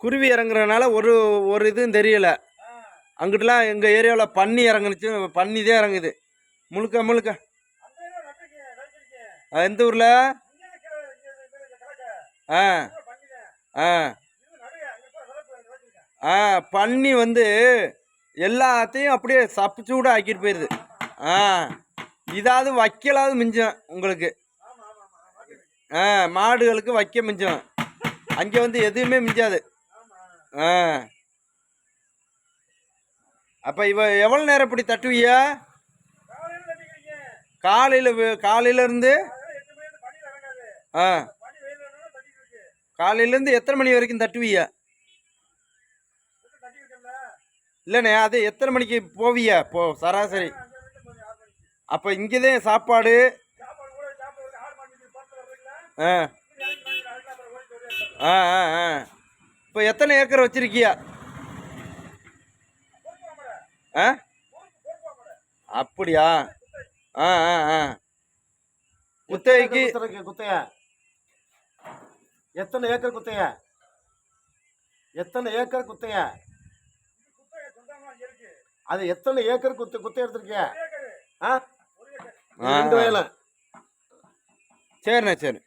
குருவி இறங்குறதுனால ஒரு ஒரு இதுவும் தெரியல. அங்கிட்டலாம் எங்கள் ஏரியாவில் பன்னி இறங்குனுச்சு. பன்னி தான் இறங்குது முழுக்க முழுக்க. எந்த ஊரில்? ஆ ஆ ஆ பன்னி வந்து எல்லாத்தையும் அப்படியே சப்புச்சூட ஆக்கிட்டு போயிடுது. ஆ இதாவது வைக்கலாவது மிஞ்சம் உங்களுக்கு. மாடுகளுக்கு வைக்க மிஞ்சம். அங்கே வந்து எதுவுமே மிஞ்சாது. அப்போ எவ்வளோ நேரம் இப்படி தட்டுவியா? காலையிலேருந்து காலையிலேருந்து எத்தனை மணி வரைக்கும் தட்டுவியா? இல்லைண்ணே, அது எத்தனை மணிக்கு போவியா இப்போ சராசரி? அப்போ இங்கேதான் சாப்பாடு. ஆ ஆ ஆ ஆ இப்போ எத்தனை ஏக்கர் வச்சிருக்கியா? ஆ அப்படியா? ஆ ஆ ஆ குத்தகைக்கு குத்தையா எத்தனை ஏக்கர்? குத்தையா எத்தனை ஏக்கர்? குத்தையா அது எத்தனை ஏக்கர் குத்தை எடுத்திருக்கியா? 2 வயல. சரிண்ணே, சரி.